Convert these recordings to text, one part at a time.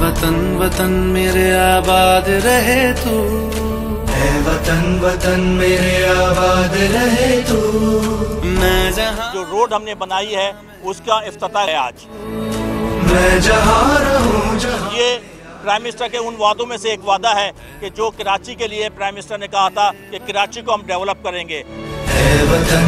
वतन वतन मेरे आबाद रहे तू, ऐ वतन वतन मेरे आबाद रहे तू। मैं जहाँ जो रोड हमने बनाई है उसका इफ्तिताह है आज। मैं जहाँ रहूं जहाँ ये प्राइम मिनिस्टर के उन वादों में से एक वादा है कि जो कराची के लिए प्राइम मिनिस्टर ने कहा था कि कराची को हम डेवलप करेंगे। ऐ वतन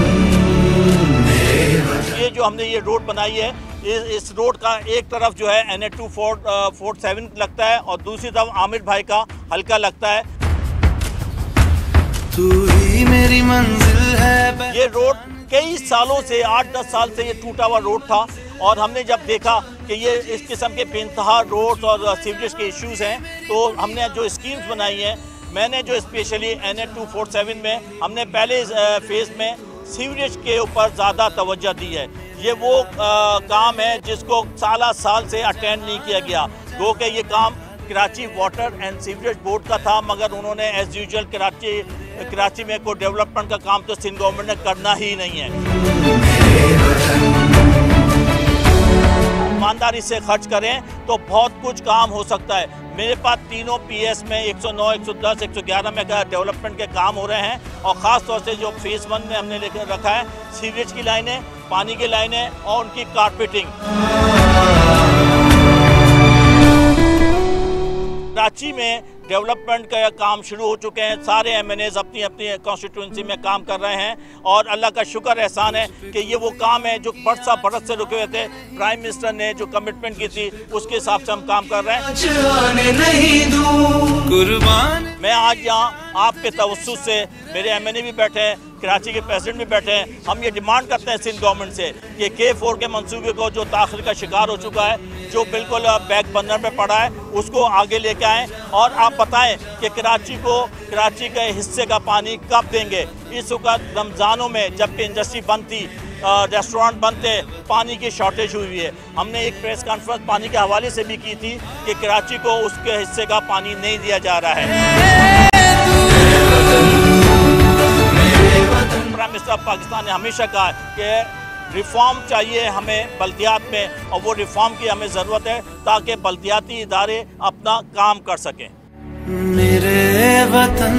मेरे वतन। ये जो हमने ये रोड बनाई है, इस रोड का एक तरफ जो है NH247 लगता है और दूसरी तरफ आमिर भाई का हल्का लगता है। तू ही मेरी मंजिल है। ये रोड कई सालों से 8-10 साल से ये टूटा हुआ रोड था और हमने जब देखा कि ये इस किस्म के बेइंतहा रोड्स और सीवरेज के इश्यूज हैं, तो हमने जो स्कीम्स बनाई हैं, मैंने जो स्पेशली NH247 में हमने पहले फेज़ में सीवरेज के ऊपर ज़्यादा तवज्जो दी है। ये वो काम है जिसको साल से अटेंड नहीं किया गया। गो के ये काम Karachi water and sewerage board का था, मगर उन्होंने एज यूजुअल कराची में कोई डेवलपमेंट का काम तो सिंध गवर्नमेंट ने करना ही नहीं है। ईमानदारी से खर्च करें तो बहुत कुछ काम हो सकता है। मेरे पास तीनों PS में 109, 110, 111 में डेवलपमेंट के काम हो रहे हैं और ख़ास तौर से जो फेज़ 1 में हमने लेकर रखा है, सीवरेज की लाइनें, पानी की लाइनें और उनकी कारपेटिंग। कराची में डेवलपमेंट का काम शुरू हो चुके हैं। सारे MNAs अपनी अपनी कॉन्स्टिट्यूंसी में काम कर रहे हैं और अल्लाह का शुक्र एहसान है कि ये वो काम है जो बरस से रुके हुए थे। प्राइम मिनिस्टर ने जो कमिटमेंट की थी उसके हिसाब से हम काम कर रहे हैं। कुर्बान मैं आज यहाँ आपके तवज्जुह से, मेरे MNA भी बैठे हैं, कराची के प्रेसिडेंट भी बैठे हैं, हम ये डिमांड करते हैं सिंध गवर्नमेंट से कि K4 के मंसूबे को जो ताख़ीर का शिकार हो चुका है, जो बिल्कुल बैक बर्नर पे पड़ा है, उसको आगे लेके आएँ और आप बताएं कि कराची के हिस्से का पानी कब देंगे। इस वक्त रमज़ानों में जबकि इंडस्ट्री बंद थी, रेस्टोरेंट बंद थे, पानी की शॉर्टेज हुई है। हमने एक प्रेस कॉन्फ्रेंस पानी के हवाले से भी की थी कि कराची को उसके हिस्से का पानी नहीं दिया जा रहा है। प्राइम मिनिस्टर पाकिस्तान ने हमेशा कहा कि रिफॉर्म चाहिए हमें बल्दियात में, और वो रिफॉर्म की हमें ज़रूरत है ताकि बल्दियाती इदारे अपना काम कर सकें। मेरे वतन